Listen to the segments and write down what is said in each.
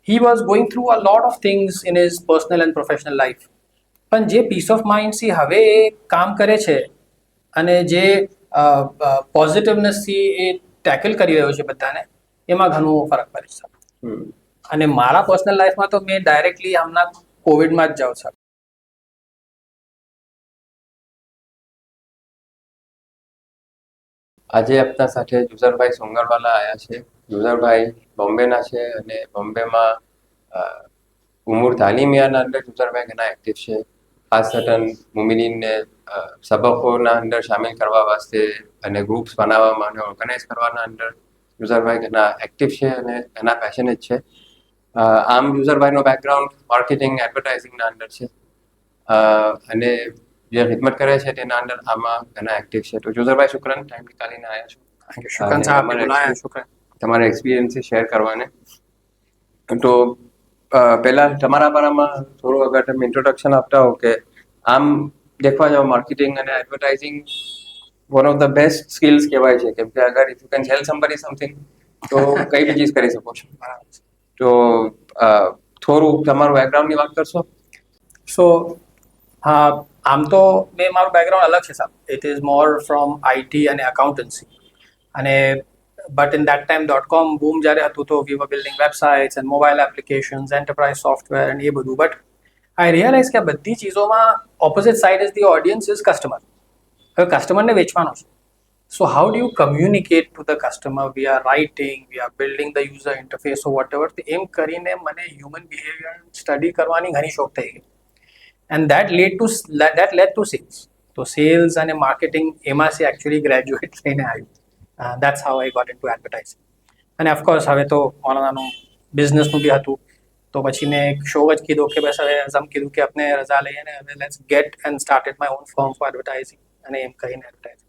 he was going through a lot of things in his personal and professional life. પણ જે piece of માઇન્ડથી હવે એ કામ કરે છે અને જે પોઝિટિવનેસથી એ ટેકલ કરી રહ્યો છે બધાને, એમાં ઘણું ફરક પડે છે. અને મારા પર્સનલ લાઈફમાં તો મેં ડાયરેક્ટલી હમણાં કોવિડમાં જ જાઉં છું. આજે આપણા સાથે જુઝરભાઈ સોંગરવાલા આવ્યા છે. જુઝરભાઈ બોમ્બેના છે અને બોમ્બેમાં ઉમુર તાલીમિયાના અંદર જુઝરભાઈ ઘણા એક્ટિવ છે. ખાસ કરીને મુમિનીનને સબકોના અંદર સામેલ કરવા વાસ્તે અને ગ્રુપ્સ બનાવવામાં અને ઓર્ગેનાઇઝ કરવાના અંદર જુઝરભાઈ ઘણા એક્ટિવ છે અને ઘણા પેશનેટ છે. આમ જુઝરભાઈનો બેકગ્રાઉન્ડ માર્કેટિંગ એડવર્ટાઇઝિંગના અંદર છે અને જે ખિદમત કરે છે તેના અંદર આમાં ઘણા એક્ટિવ છે. તો જુઝરભાઈ શુક્રન, ટાઈમ નીકાળીને આવ્યા છો. શુક્રન સાહેબ, બોલાયા શુક્રન. તમારા એક્સપિરિયન્સ શેર કરવાને. તો પહેલા તમારા બારામાં થોડું અગર તમે ઇન્ટ્રોડક્શન આપતા હો કે આમ દેખવા જાઓ માર્કેટિંગ અને advertising one of the best skills કહેવાય છે, કેમ કે અગર if you can cell somebody something તો કઈ બી ચીજ કરી શકો છો. તો થોડું તમારું બેકગ્રાઉન્ડની વાત કરશો? સો હા, આમ તો મેં મારું બેકગ્રાઉન્ડ અલગ છે સાહેબ. It is more from IT અને અકાઉન્ટન્સી. અને but in that time .com boom જ્યારે હતું તો we were building websites and mobile applications, enterprise software અને એ બધું. બટ આઈ રિયલાઇઝ કે આ બધી ચીજોમાં opposite side is the audience is customer. હવે કસ્ટમરને વેચવાનો છે. So how do you communicate to the customer? We are writing, we are building the user interface oh vote ever. એમ કરીને મને હ્યુમન બિહેવિયર સ્ટડી કરવાની ઘણી શોખ થઈ ગઈ. And that led to sales. તો સેલ્સ અને માર્કેટિંગ એમાંથી એકચ્યુઅલી ગ્રેજ્યુએટ થઈને આવ્યું. That's how I got into advertising. અને ઓફકોર્સ હવે તો ઓનલાઈન બિઝનેસનું બી હતું. તો પછી મેં એક શો જ કીધો કે બસ હવે એમ કીધું કે આપણે રજા લઈએ ને હવે let's get and started my own firm for advertising. અને એમ કરીને એડવર્ટાઇઝિંગ.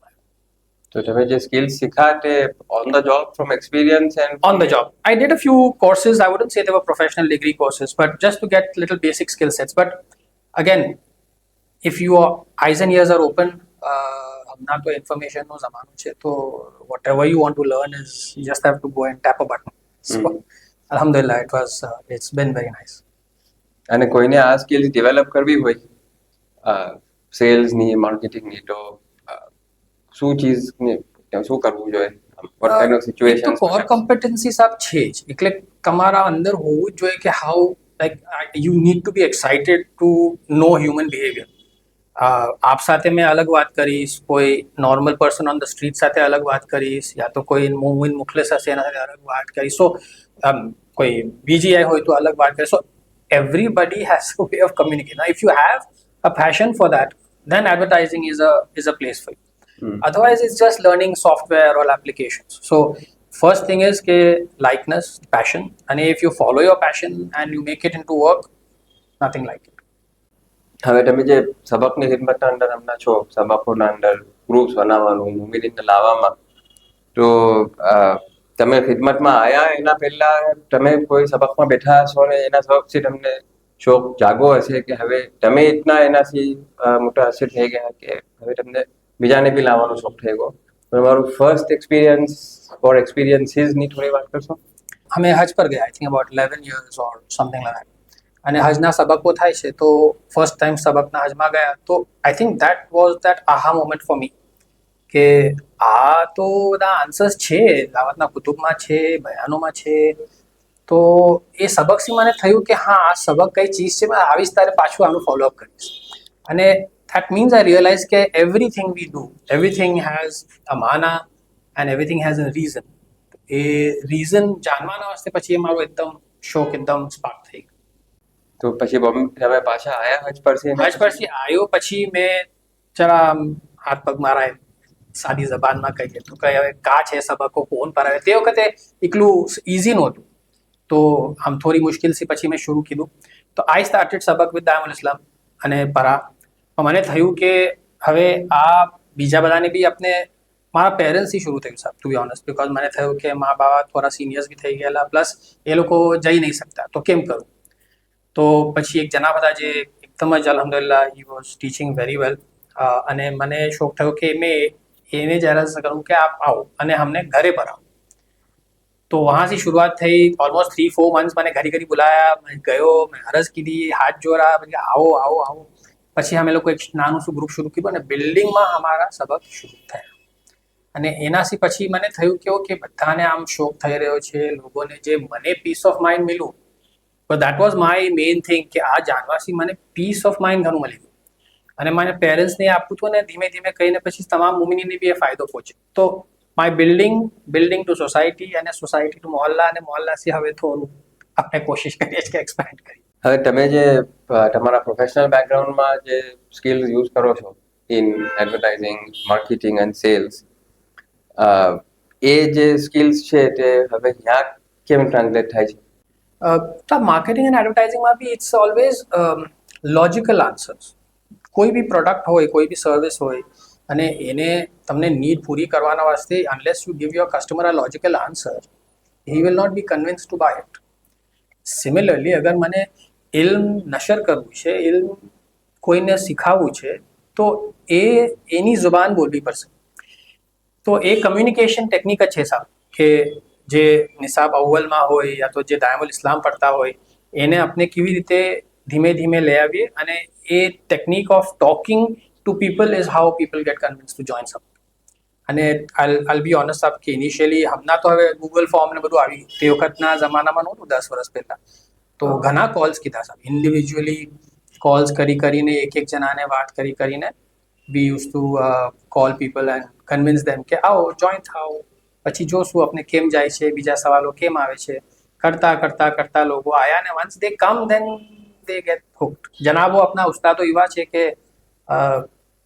તો તમે જે સ્કિલ્સ શીખા તે on the job from experience and on the job. I did a few courses. I wouldn't say they were professional degree courses, but just to get little basic skill sets. But again, if your eyes and ears are open, હમણાં તો ઇન્ફોર્મેશનનો જમાનો છે, તો whatever you want to learn is you just have to go and tap a button. So alhamdulillah, it's been very nice. અને કોઈને આ skills develop કરવી હોય સેલ્સની, માર્કેટિંગની, તો શું ચીજની શું કરવું જોઈએ? what kind of situations? તો કોર કોમ્પિટન્સી સાહેબ છે જ. એટલે તમારા અંદર હોવું જ જોઈએ કે how like you need to be excited to know human behaviour. આપ સાથે મેં અલગ વાત કરીશ, કોઈ normal person on the street સાથે અલગ વાત કરીશ, યા તો કોઈ મોમિન મુખલેસ હશે એના સાથે અલગ વાત કરીશ. સો કોઈ બીજી હોય તો અલગ વાત કરીશ. સો everybody has a way of communicating. Now, if you have a passion for that, then advertising is a place for you. Otherwise, it's just learning software or applications. So first thing is ke likeness, passion, and if you follow your passion and you make it into work, nothing like it. હવે તમે જે સબકની ખિદમતના અંદર હમણાં છો, સબકોના અંદર groups બનાવવાનું, મુમિનીનને લાવવામાં, તો તમે ખિદમતમાં આવ્યા એના પહેલા તમે કોઈ સબકમાં બેઠા હશો ને એના સબકથી તમને શોખ જાગો હશે કે હવે તમે એટલા એનાથી મોટા અસર થઈ ગયા કે હવે તમને બીજાને બી લાવવાનો શોખ થઈ ગયો. તમારું ફર્સ્ટ એક્સપિરિયન્સ ઓર એક્સપિરિયન્સીસની થોડી વાત કરશો? અમે હજ પર ગયા, આઈ think about 11 years or something like that. અને હજના સબકો થાય છે તો ફર્સ્ટ ટાઈમ સબકના હજમાં ગયા તો I think that was that aha moment for me કે આ તો બધા આન્સર્સ છે, દાવતના કુતુબમાં છે, બયાનોમાં છે. તો એ સબકથી મને થયું કે હા, આ સબક કઈ ચીજ છે, મેં આવીશ ત્યારે પાછું આનું ફોલોઅપ કરીશ. અને that means I realized that everything we do, everything has a mana and everything has a reason. એ રીઝન જાણવાના વાસ્તે પછી એ મારો એકદમ શોખ એકદમ સ્પાર્ક થઈ ગયો. તો પછી તમે પાછા આયા હજ પરથી? હજ પરથી આવ્યો પછી મેં જરા હાથ પગ મારા સાદી જબાનમાં કહીએ તો કે હવે કા છે સબકો કોણ પરાવે. તે વખતે એટલું ઇઝી નહોતું, તો આમ થોડી મુશ્કેલથી પછી મેં શરૂ કીધું. તો આઈ સ્ટાર્ટેડ સબક વિથ દાયમુલ ઇસ્લામ અને પરા. મને થયું કે હવે આ બીજા બધાને બી આપણે મારા પેરેન્ટ્સથી શરૂ થયું સાહેબ, ટુ બી ઓનેસ્ટ. બિકોઝ મને થયું કે મા બાપ થોડા સિનિયર્સ બી થઈ ગયેલા, પ્લસ એ લોકો જઈ નહીં શકતા, તો કેમ કરું? તો પછી એક જણા બધા જે એકદમ જ અલહમદુલિલ્લાહ he was teaching very well. અને મને શોખ થયો કે મેં એને જ્યારે કરું કે આપ આવો અને અમને ઘરે પર આવો. तो वहाँ से शुरुआत થઈ ઓલમોસ્ટ 3-4 મંથ્સ મને ઘડી ઘડી બોલાયા મેં ગયો મેં અરજ કીધી હાથ જોડા મેં કીધું આવો આવો આવો પછી અમે લોકો એક નાનું શું ગ્રુપ શરૂ કર્યું અને બિલ્ડિંગમાં અમારા સબક શરૂ થયા અને એનાથી પછી મને થયું કે ઓકે બધાને આમ શોખ થઈ રહ્યો છે લોકોને જે મને પીસ ઓફ માઇન્ડ મળ્યું તો that was my main thing કે આ જાણવાથી મને પીસ ઓફ માઇન્ડ ઘણું મળી ગયું અને મારા પેરેન્ટ્સને આપવું હતું ને ધીમે ધીમે કહીને પછી તમામ મુમિનીને બી એ ફાયદો પહોંચ્યો તો માય બિલ્ડિંગ ટુ સોસાયટી અને સોસાયટી ટુ મોહલ્લા અને મોહલ્લાથી હવે થોડું આપણે કોશિશ કરીએ છીએ કે એક્સપેન્ડ કરીએ હવે તમે જે તમારા પ્રોફેશનલ બેકગ્રાઉન્ડમાં જે સ્કિલ્સ યુઝ કરો છો in advertising marketing and sales એ જે સ્કિલ્સ છે તે હવે ત્યાં કેમ ટ્રાન્સલેટ થાય છે તો માર્કેટિંગ એન્ડ એડવર્ટાઇઝિંગમાં બી ઇટ્સ ઓલવેઝ લોજિકલ આન્સર્સ કોઈ બી પ્રોડક્ટ હોય કોઈ બી સર્વિસ હોય અને એને તમને નીડ પૂરી કરવાના વાસ્તે unless you give your customer a logical answer he will not be convince to buy it similarly અગર મને ઇલ્મ નશર કરવું છે ઇલ્મ કોઈને શીખાવવું છે તો એની જુબાન બોલવી પડશે તો એ કમ્યુનિકેશન ટેકનિક જ છે સાહેબ કે જે નિસાબ અવ્વલમાં હોય યા તો જે દાયમુલ ઇસ્લામ પડતા હોય એને આપણે કેવી રીતે ધીમે ધીમે લઈ આવીએ અને એ technique of talking to people is how people get convince to join સબ અને આલ બી ઓનેસ્ટ સાહેબ કે ઇનિશિયલી હમણાં તો હવે ગૂગલ ફોર્મ ને બધું આવી તે વખતના જમાનામાં નહોતું 10 વર્ષ પહેલા તો ઘણા કોલ્સ કીધા સાહેબ ઇન્ડિવિજ્યુઅલી કોલ્સ કરીને એક જણાને વાત કરીને we use to call people and convince them કે આવો જોઈન થાઓ પછી જોશું આપણે કેમ જાય છે બીજા સવાલો કેમ આવે છે કરતા લોકો આયા ને once they come then they get hooked જનાબો આપના ઉસ્તાદો એવા છે કે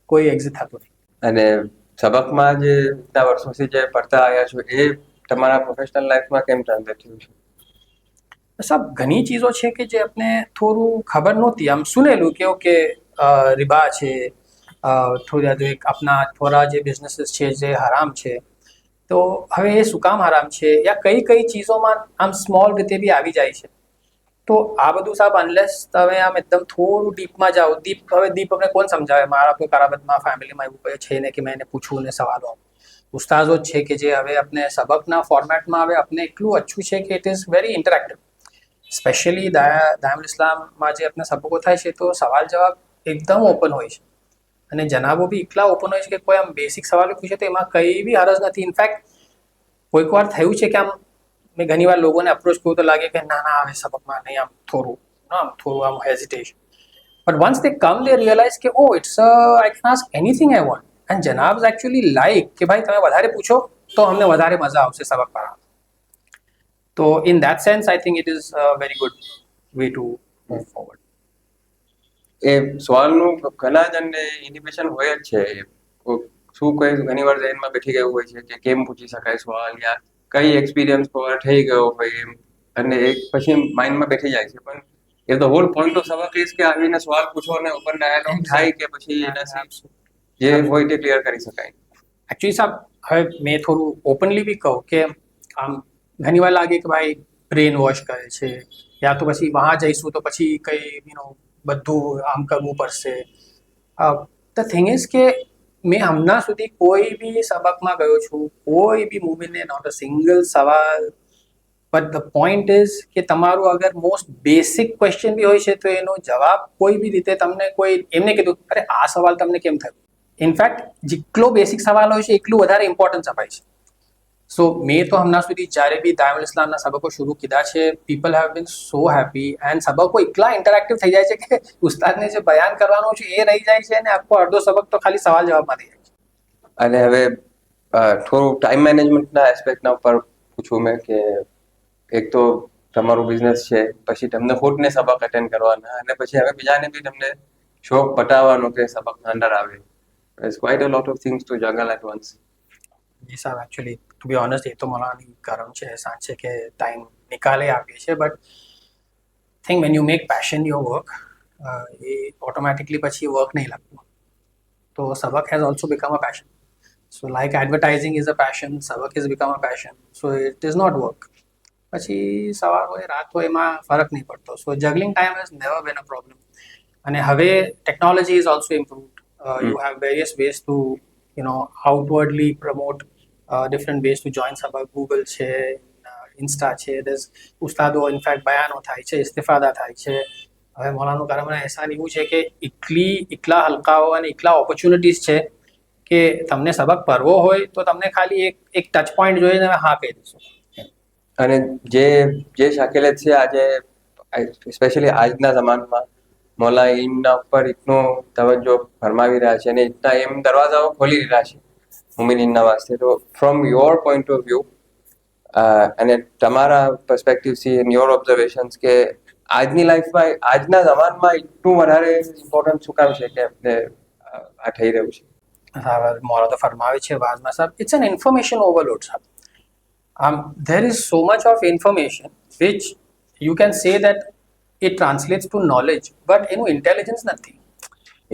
કોઈ એક્ઝિટ થતું નહીં અને સબકમાં જે એટલા વર્ષોથી જે પડતા આવ્યા છો એ તમારા પ્રોફેશનલ લાઈફમાં કેમ ટ્રાન્સલેટ થયું છે સાહેબ ઘણી ચીજો છે કે જે આપણે થોડું ખબર નહોતી આમ સુનેલું કે ઓકે રિબા છે થોડા જો એક આપના થોડા જે બિઝનેસીસ છે જે હરામ છે તો હવે એ શું કામ હરામ છે યા કઈ ચીજોમાં આમ સ્મોલ રીતે બી આવી જાય છે તો આ બધું સાહેબ અનલેસ તમે આમ એકદમ થોડું ડીપમાં જાઓ દીપ અમને કોણ સમજાવે મારા કોઈ કરાબતમાં ફેમિલીમાં એવું કંઈ છે ને કે મેં એને પૂછવું ને સવાલો ઉસ્તાદો જ છે કે જે હવે આપણે સબકના ફોર્મેટમાં હવે આપણે એટલું અચ્છું છે કે it is very interactive specially દાયમુલ ઇસ્લામમાં જે આપણે સબકો થાય છે તો સવાલ જવાબ એકદમ ઓપન હોય છે અને જનાબો બી એટલા ઓપન હોય છે કે કોઈ આમ બેસિક સવાલો પૂછે તો એમાં કંઈ બી હરજ નથી ઇનફેક્ટ કોઈક વાર થયું છે કે આમ મેં ઘણી વાર લોકોને અપ્રોચ કર્યું તો લાગે કે ના હવે સબકમાં નહીં આમ થોડું આમ hesitation but once they come they realise કે oh it's I can ask anything I want and જનાબ એકચ્યુઅલી લાઈક કે ભાઈ તમે વધારે પૂછો તો અમને વધારે મજા આવશે સબક પર તો in that sense I think it is very good way to move forward એ સવાલનું ઘણા જણને ઇન્હિબિશન હોય જ છે શું કોઈ ઘણી વાર જૈનમાં બેઠી ગયું હોય છે કે કેમ પૂછી શકાય સવાલ યા કઈ એક્સપિરિયન્સ પર થઈ ગયો હોય એમ અને એક પછી માઇન્ડમાં બેઠી જાય છે પણ એ તો હોલ પોઈન્ટ ઓફ સબક ઇઝ કે આવીને સવાલ પૂછો અને ઓપન ડાયલોગ થાય કે પછી એનાથી જે હોય તે ક્લિયર કરી શકાય એકચ્યુઅલી સાહેબ હવે મેં થોડું ઓપનલી બી કહું કે આમ ઘણી વાર લાગે કે ભાઈ બ્રેન વોશ કરે છે યા તો પછી વહાં જઈશું તો પછી કંઈ બધું આમ કરવું પડશે ધ થિંગ ઇઝ કે મેં હમણાં સુધી કોઈ બી સબકમાં ગયો છું કોઈ બી મૂવીને નોટ અ સિંગલ સવાલ બટ ધ પોઈન્ટ ઇઝ કે તમારું અગર મોસ્ટ બેસિક ક્વેશ્ચન બી હોય છે તો એનો જવાબ કોઈ બી રીતે તમને કોઈ એમને કીધું અરે આ સવાલ તમને કેમ થયો ઇનફેક્ટ જેટલો બેસિક સવાલ હોય છે એટલું વધારે ઇમ્પોર્ટન્સ અપાય છે સો મેં તો હમણાં સુધી જ્યારે બી દાયમુલ ઇસ્લામના સબકો શરૂ કીધા છે people have been so happy and સબકો એટલા ઇન્ટરેક્ટિવ થઈ જાય છે કે ઉસ્તાદને જે બયાન કરવાનું છે એ રહી જાય છે અને આખો અડધો સબક તો ખાલી સવાલ જવાબમાં થઈ જાય છે અને હવે થોડું ટાઈમ મેનેજમેન્ટના એસ્પેક્ટના ઉપર પૂછું મેં કે એક તો તમારું બિઝનેસ છે પછી તમને ખુદને સબક અટેન્ડ કરવાના અને પછી હવે બીજાને બી તમને શોખ પટાવવાનો કે સબક અંદર આવે it's quite a lot of things to juggle at once જી સાહેબ એકચ્યુઅલી ટુ બી ઓનેસ્ટ એ તો મારાની કારણ છે સાંજ છે કે ટાઈમ નિકાલે આપીએ છીએ but think when you make passion your work એ ઓટોમેટિકલી પછી વર્ક નહીં લાગતું તો સબક has also become a passion so like advertising is a passion સબક is become a passion so it is not work પછી સવાર હોય રાત હોય એમાં ફરક નહીં પડતો so juggling time has never been a problem અને હવે technology is also improved you have various ways to outwardly promote different ways to join Sabak. Google છે ઇન્સ્ટા છે, ઉસ્તાદો ઇનફેક્ટ બયાનો થાય છે, ઇસ્તિફાદા થાય છે. હવે મૌલાનું કારણે એહસાન એવું છે કે એટલા હલકાઓ અને એટલા ઓપોર્ચ્યુનિટીઝ છે કે તમને સબક ભરવો હોય તો તમને ખાલી એક ટચ પોઈન્ટ જોઈને તમે હા કહી દેશો. અને જે શાકિલાત છે આજે સ્પેશિયલી આજના જમાનામાં મૌલા ઇલ્મના ઉપર એટલો તવજ્જો ફરમાવી રહ્યા છે અને એટલા એમ દરવાજાઓ ખોલી રહ્યા છે મુમિનીનના વાસ્તે. તો from your point of view અને તમારા પર્સપેક્ટિવથી એન્ડ યોર ઓબ્ઝર્વેશન્સ કે આજની લાઈફમાં આજના જમાનામાં એટલું વધારે ઇમ્પોર્ટન્ટ શું કામ છે કે આપણે આ થઈ રહ્યું છે? મૌલા તો ફરમાવે છે વાઝમાં સાહેબ, ઇટ્સ એન ઇન્ફોર્મેશન ઓવરલોડ સાહેબ. There is so much of information which you can say that it translates to knowledge, but એનું intelligence નથી.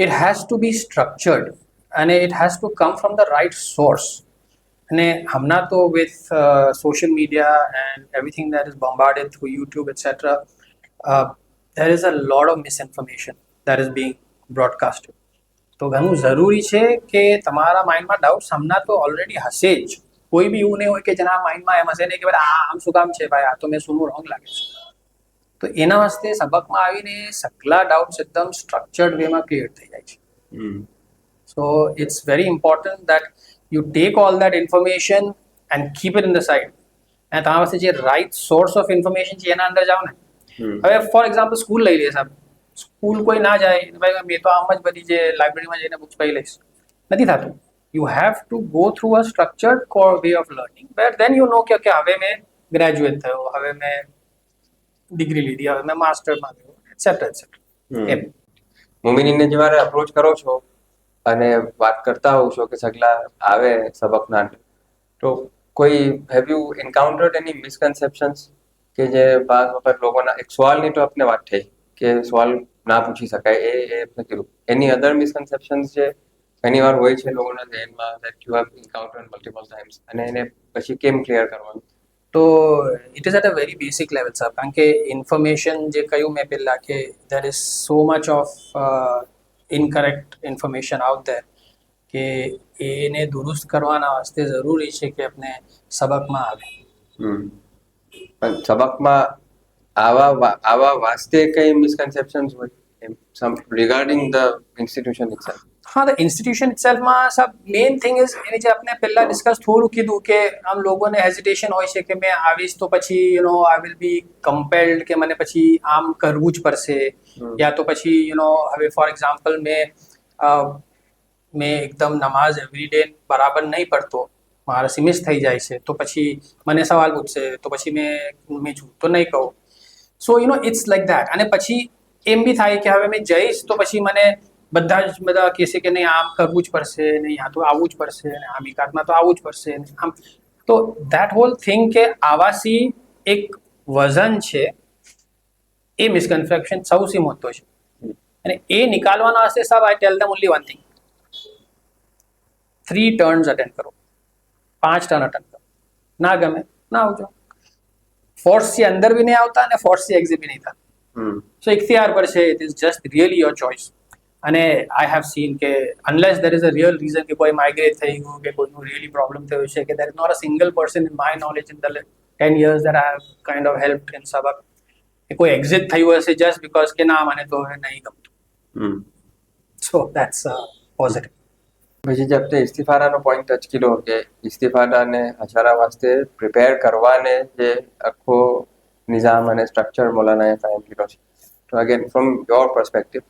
It has to be structured and it has to come from the right source. અને હમણાં તો with social media and everything that is bombarded through YouTube, etc., there is a lot of misinformation that is being broadcasted. તો ઘણું જરૂરી છે કે તમારા માઇન્ડમાં doubts હમણાં તો ઓલરેડી હશે જ. કોઈ બી એવું નહીં હોય કે જેના માઇન્ડમાં એમ હશે નહીં કે ભાઈ આમ શું કામ છે ભાઈ, આ તો મેં સુનવું રોંગ લાગે છે. તો એના વાસ્તે સબકમાં આવીને સગલા ડાઉટ્સ એકદમ સ્ટ્રક્ચર્ડ વેમાં ક્લિયર થઈ જાય છે. So it's very important that you take all that information and keep it in the side. અને તમારા પાસે જે રાઇટ સોર્સ ઓફ ઇન્ફોર્મેશન છે એના અંદર જાઓ ને. હવે ફોર એક્ઝામ્પલ સ્કૂલ લઈ લઈએ સાહેબ, સ્કૂલ કોઈ ના જાય ભાઈ મેં તો આમ જ બધી જે લાઇબ્રેરીમાં જઈને બુક્સ પહી લઈશ, નથી થતું. You have to go through a structured core way of learning where then you know કે હવે મેં ગ્રેજ્યુએટ થયો, હવે મેં ડિગ્રી લીધી, હવે મેં માસ્ટરમાં ગયો, એટસેટ્રા એટસેટ્રા. મુમિનીનને જ્યારે અપ્રોચ કરો છો અને વાત કરતા હોવ છો કે સગલા આવે સબકના, તો કોઈ હેવ યુ એન્કાઉન્ટર્ડ એની મિસકન્સેપ્શન્સ કે જે બાદ વખત લોકોના એક સવાલની તો આપને વાત થઈ કે સવાલ ના પૂછી શકાય, એ આપણે કીધું. એની અધર મિસકન્સેપ્શન્સ જે ઘણી વાર હોય છે લોકોના ધ્યાનમાં that you have encountered multiple times, અને એને પછી કેમ ક્લિયર કરવાનું? તો it is at a very basic level sir, કારણ કે ઇન્ફોર્મેશન જે કહ્યું મેં પહેલાં કે there is so much of incorrect information out there કે એને દુરુસ્ત કરવાના વાસ્તે જરૂરી છે કે આપણે સબકમાં આવે. પણ સબકમાં આવા વાસ્તે કઈ મિસકન્સેપ્શન્સ હોય રિગાર્ડિંગ ધ ઇન્સ્ટિટ્યુશન ઇટસેલ્ફ? હા, ધ ઇન્સ્ટિટ્યુશન ઇટસેલ્ફમાં સબ મેઇન થિંગ ઇઝ એની જે આપણે પહેલાં ડિસ્કસ થોડું કીધું કે આમ લોકોને હેઝિટેશન હોય છે કે મેં આવીશ તો પછી આઈ વિલ બી કમ્પેલ્ડ કે મને પછી આમ કરવું જ પડશે, યા તો પછી હવે ફોર એક્ઝામ્પલ મેં એકદમ નમાઝ એવરીડે બરાબર નહીં પડતો, મારા સિમિસ થઈ જાય છે, તો પછી મને સવાલ પૂછશે, તો પછી મેં જૂઠ તો નહીં કહું. So it's like that. અને પછી એમ બી થાય કે હવે મેં જઈશ તો પછી મને બધા કહેશે કે નહીં આમ કરવું જ પડશે, નહીં આ તો આવવું જ પડશે, અને આ મિકાતમાં તો આવવું જ પડશે, આમ. તો દેટ હોલ થિંગ કે આવાસી એક વજન છે, એ મિસકન્સેપ્શન સૌથી મોટો છે. અને એ નિકાલવાના હશે સાહેબ, I tell them only one thing, 3 turns attend કરો, 5 ટર્ન અટેન્ડ કરો. ના ગમે ના આવજો. ફોર્સથી અંદર બી નહીં આવતા અને ફોર્સથી એક્ઝિટ બી નહીં થતા. સો ઇખ્તિયાર પર છે, it is just really your choice. અને આઈ હેવ સીન કે unless there is a real reason કે કોઈ માઇગ્રેટ થઈ ગયું કે કોઈનું રિયલી પ્રોબ્લેમ થયો છે, કે there is not a single person in my knowledge in the 10 years that I have kind of helped in સબક કે કોઈ એક્ઝિટ થયું હશે જસ્ટ બીકોઝ કે ના મને તો હવે નહીં ગમતું. સો દેટ્સ પોઝિટિવ. પછી જે આપણે ઇસ્તિફારાનો પોઈન્ટ ટચ કર્યો કે ઇસ્તિફારાને હજારા વાસ્તે પ્રિપેર કરવાને જે આખો નિઝામ અને સ્ટ્રક્ચર મૌલાનાએ કાયમ કર્યો છે. તો again from your perspective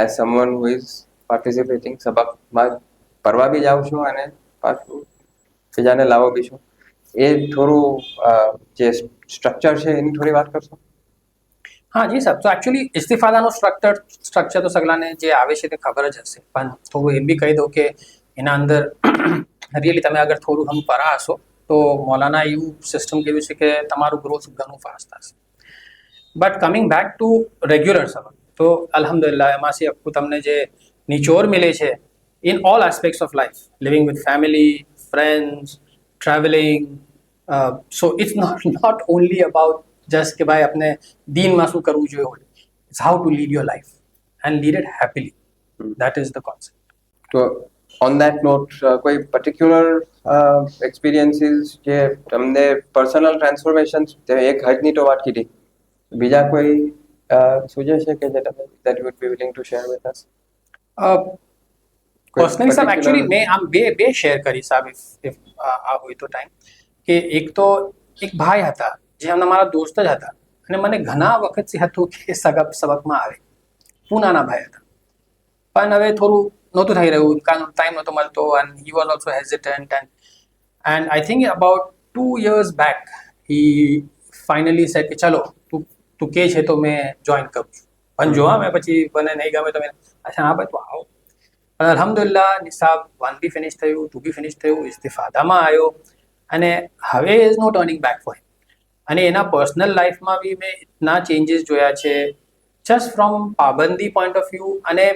as someone who is participating, સબકમાં ભરવા બી જાઉં છું અને પાછું બીજાને લાવો બી છું, એ થોડું જે સ્ટ્રક્ચર છે એની થોડી વાત કરશો? હા જી સાહેબ. તો એકચ્યુઅલી ઇસ્તિફાદાનું સ્ટ્રક્ચર તો સગલાને જે આવે છે તે ખબર જ હશે, પણ થોડું એમ બી કહી દઉં કે એના અંદર રિયલી તમે અગર થોડું ઘણું પરા હશો તો મૌલાના એવું સિસ્ટમ કર્યું છે કે તમારું ગ્રોથ ઘણું ફાસ્ટ થશે. But coming back to regular સબક, તો અલ્હમ્દુલિલ્લાહ એમાંથી આખું તમને જે નિચોડ મિલે છે in all aspects of life, living with family, friends, travelling. So it's not only about just કે ભાઈ આપણે દીનમાં શું કરવું જોઈએ હોય, it's how to lead your life and lead it happily. That is the concept. તો ઓન ધેટ નોટ કોઈ પર્ટિક્યુલર એક્સપિરિયન્સીસ જે તમને પર્સનલ ટ્રાન્સફોર્મેશન એક હદની તો વાત કીધી બીજા કોઈ સૂચે છે કે જે તમે that you would be willing to share with us personally સાહેબ એકચ્યુઅલી મેં આમ બે શેર કરી સાહેબ if આ હોય તો ટાઈમ કે એક તો એક ભાઈ હતા જે એમના મારા દોસ્ત જ હતા અને મને ઘણા વખતથી હતું કે સબકમાં આવે પૂનાના ભાઈ હતા પણ હવે થોડું નહોતું થઈ રહ્યું કારણ ટાઈમ નહોતો મળતો and he was also hesitant and I think about 2 years back he finally said કે ચલો તું કે છે તો મેં જોઈન કરું છું પણ જોવા મેં પછી મને નહીં ગમે તો મેં અચ્છા હા ભાઈ તું આવો પણ અલ્હમ્દુલિલ્લાહ નિસાબ 1 બી ફિનિશ થયું 2 બી ફિનિશ થયું ઇસ્તિફાદામાં આવ્યો અને હવે is no turning back for અને એના પર્સનલ લાઈફમાં બી મેં ઇતના ચેન્જીસ જોયા છે જસ્ટ ફ્રોમ પાબંદી પોઈન્ટ ઓફ વ્યૂ અને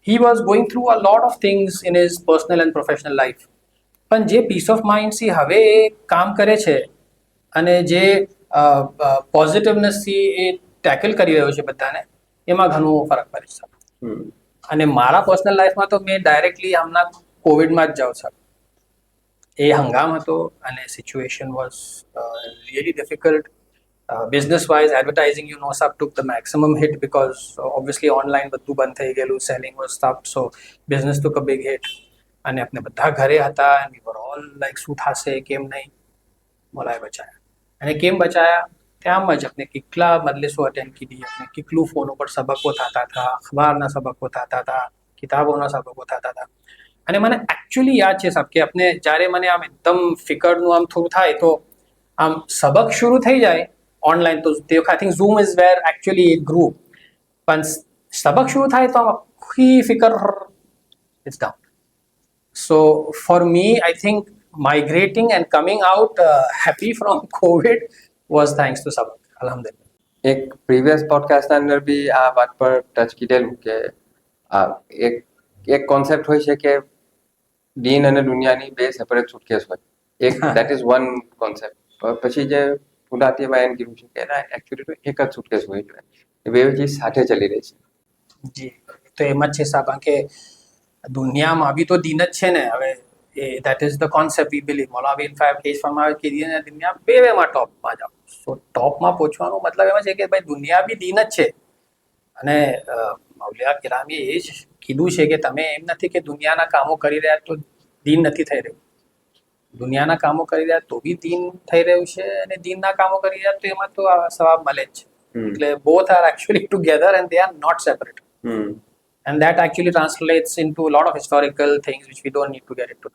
he was going through a lot of things in his personal and professional life પણ જે પીસ ઓફ માઇન્ડથી હવે એ કામ કરે છે અને જે પોઝિટિવનેસથી એ ટેકલ કરી રહ્યો છે બધાને એમાં ઘણો ફરક પડે છે અને મારા પર્સનલ લાઈફમાં તો મેં ડાયરેક્ટલી હમણાં કોવિડમાં જ જાઉં છું એ હંગામ હતો અને situation was really difficult business wise advertising sub took the maximum hit because obviously online બધું બંધ થઈ ગયેલું selling was stopped so business took a big hit અને આપણે બધા ઘરે હતા and we were all like શું થશે કેમ નહીં બોલાય બચાયા અને કેમ બચાયા ત્યાં જ આપણે કેટલા મજલિસો અટેન્ડ કીધી આપણે કેટલું ફોન ઉપર સબકો થતા હતા અખબારના સબકો થતા હતા કિતાબોના સબકો થતા હતા અને મને એકચ્યુઅલી યાદ છે સાહેબ કે આપણે જ્યારે મને આમ એકદમ ફિકરનું આમ થોડું થાય તો આમ સબક શરૂ થઈ જાય ऑनलाइन तो I think Zoom is where actually it grew પણ સબક શરૂ થાય તો આખી ફિકર it's down so for me I think migrating and coming out happy from COVID was thanks to સબક alhamdulillah એક પ્રીવિયસ પોડકાસ્ટના અંદર બી આ વાત પર ટચ કીધેલું કે એક કોન્સેપ્ટ હોય છે કે દીન અને દુનિયાની બે સેપરેટ સુટકેસ હોય એક દેટ ઇઝ વન કોન્સેપ્ટ પછી જે પુનાતીમાં એમ કીધું છે કે એના એકચ્યુઅલી તો એક જ સુટકેસ હોય જોઈએ એ બે ચીજ સાથે ચાલી રહી છે જી તો એમ જ છે સાહેબ કારણ કે દુનિયામાં બી તો દીન જ છે ને હવે that is the concept we believe મૌલાવી ઇનફેક્ટ કેસ ફરમાવે કે દુનિયા બેમાં ટોપમાં જાઓ સો ટોપમાં પહોંચવાનો મતલબ એમાં છે કે ભાઈ દુનિયા બી દીન જ છે અને મૌલિયા કિરામીએ એ જ કીધું છે કે તમે એમ નથી કે દુનિયાના કામો કરી રહ્યા તો દીન નથી થઈ રહ્યું દુનિયાના કામો કરી રહ્યા તો બી દીન થઈ રહ્યું છે અને દીનના કામો કરી રહ્યા તો એમાં તો સવાબ મળે જ છે એટલે both are actually together and they are not separate and that actually translates into lot of historical things which we don't need to get into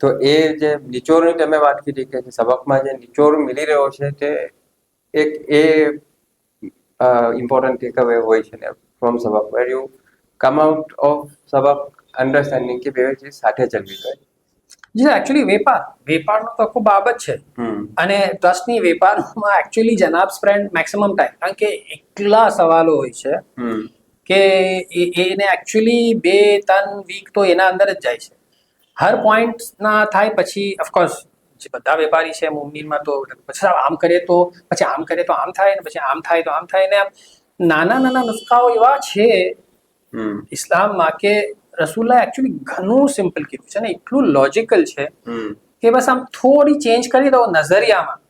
તો એ જે નિચોડની તમે વાત કીધી કે સબકમાં જે નિચોડ મિલી રહ્યો છે તે એક એ ઇમ્પોર્ટન્ટ ટેકઅવે હોય છે ને ફ્રોમ સબક where you come out of સબક અન્ડરસ્ટેન્ડિંગ કે બે ચીજ સાથે ચલવી જોઈએ જી એકચ્યુઅલી વેપારનો તો આખો બાબત છે અને ટ્રસ્ટની વેપારમાં એકચ્યુઅલી જનાબ સ્પેન્ડ મેક્સિમમ ટાઈમ કારણ કે એટલા સવાલો હોય છે કે એને એકચ્યુઅલી 2-3 વીક તો એના અંદર જ જાય છે હર પોઈન્ટ ના થાય પછી ઓફકોર્સ જે બધા વેપારી છે મુંબઈમાં તો પછી આમ કરીએ તો પછી આમ કરીએ તો આમ થાય ને પછી આમ થાય તો આમ થાય ને આમ નાના નુસ્ખાઓ એવા છે ઇસ્લામમાં કે રસુલ્લા એકચ્યુઅલી ઘણું સિમ્પલ કીધું છે ને એટલું લોજિકલ છે કે બસ આમ થોડી ચેન્જ કરી દો નઝરિયામાં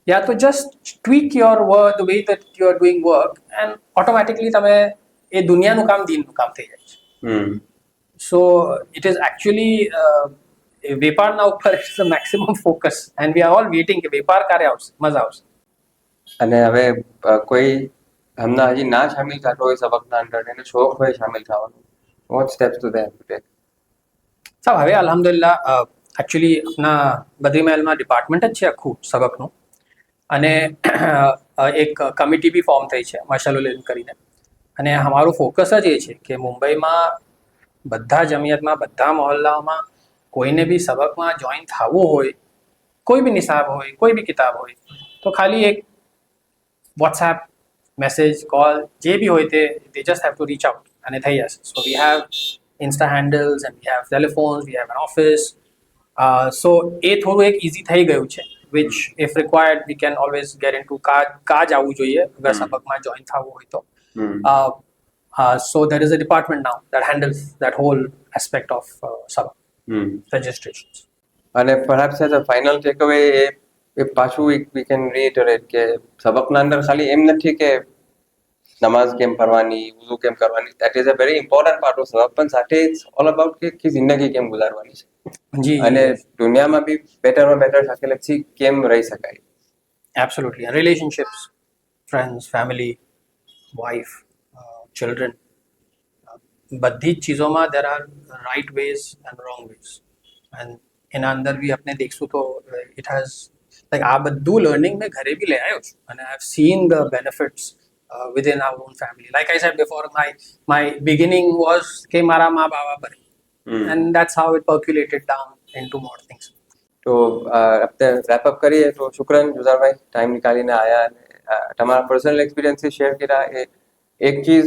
યા તો just tweak your work the way that you are doing work and automatically તમે એ દુનિયાનું કામ દીનનું કામ થઈ જાય છે સો ઇટ ઇઝ એકચ્યુઅલી વેપારના ઉપર it's the maximum focus and we are all waiting કે વેપાર ક્યારે આવશે મજા આવશે અને હવે કોઈ હમણાં હજી ના શામિલ થતો હોય સબકના અંદર એને શોખ હોય શામિલ થવાનો what steps to that take સાહેબ હવે અલ્હમ્દુલિલ્લાહ એકચ્યુઅલી આપણા બદ્રી મહેલમાં ડિપાર્ટમેન્ટ જ છે આખું સબકનું અને એક કમિટી બી ફોર્મ થઈ છે માશાલ્લાહ કરીને અને અમારું ફોકસ જ એ છે કે મુંબઈમાં બધા જમિયતમાં બધા મહોલ્લાઓમાં કોઈને બી સબકમાં જોઈન થવું હોય કોઈ બી નિસાબ હોય કોઈ બી કિતાબ હોય તો ખાલી એક વોટ્સએપ મેસેજ કોલ જે બી હોય તે just have to reach out અને થઈ જશે so we have insta handles and we have telephones we have an office so એ થોડું એક ઇઝી થઈ ગયું છે which if required we can always get in to કાજ આવવું જોઈએ અગર સબકમાં જોઈન થવું હોય તો so there is a department now that handles that whole aspect of Sabak hmm registrations. અને perhaps as a final takeaway એ પાછું we can reiterate કે સબકના અંદર ખાલી એમ નથી કે નમાઝ કેમ કરવાની wudu કેમ કરવાની that is a very important part of સબક પણ સાથે it's all about કે જિંદગી કેમ ગુજારવાની છે જી અને દુનિયામાં બી બેટરમાં બેટર સાથે લક્ષી કેમ રહી શકાય. absolutely. And relationships, friends, family, wife, children, બધી જ ચીજોમાં there are right ways and wrong ways. And એના અંદર બી આપણે દેખશું તો it has like આ બધું લર્નિંગ મેં ઘરે બી લઈ આવ્યો છું અને I've seen the benefits within our own family. Like I said before, my beginning was કે મારા મા બાવા પર and that's how it percolated down into more things. તો આપણે રેપ અપ કરીએ તો શુક્રન જુઝારભાઈ ટાઈમ નીકાળીને આવ્યા અને તમારા પર્સનલ એક્સપિરિયન્સથી શેર કર્યા. એ એક ચીજ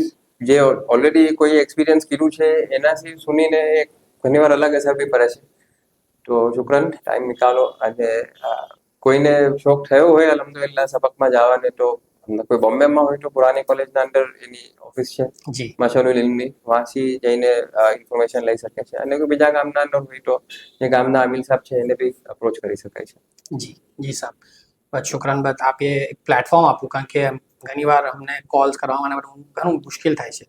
જે ઓલરેડી કોઈ એક્સપિરિયન્સ કર્યું છે એનાથી સુનીને એક ઘણીવાર અલગ અસર બી પડે છે. તો શુક્રન ટાઈમ નીકાળો અને કોઈને શોખ થયો હોય અલહમદુલિલ્લાહ સબકમાં જવાને તો કોઈ બોમ્બેમાં હોય તો પુરાની કોલેજના અંદર એની ઓફિસ છે જી માશાઉલ ઇલ્મની વાંચી જઈને ઇન્ફોર્મેશન લઈ શકે છે અને કોઈ બીજા ગામના અંદર હોય તો જે ગામના આમિલ સાહેબ છે એને બી અપ્રોચ કરી શકાય છે. જી સાહેબ બસ શુક્રન બસ આપે એક પ્લેટફોર્મ આપું કારણ કે ઘણીવાર અમને કોલ્સ કરવામાં ઘણું મુશ્કેલ થાય છે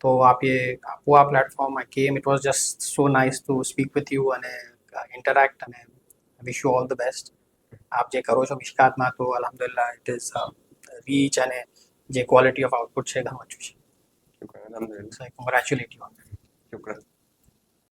તો આપે આપું આ પ્લેટફોર્મ આઈ કેમ it was just so nice to speak with you અને ઇન્ટરેક્ટ અને wish you all the best. આપ જે કરો છો મિશકાતમાં તો અલહમદુલિલ્લાહ ઇટ ઇઝ રીચ અને જે ક્વોલિટી ઓફ આઉટપુટ છે ઘણું ઓછું છે. શુક્રન અલહમદુલિલ્લાહ. So I congratulate you on that. શુક્રન.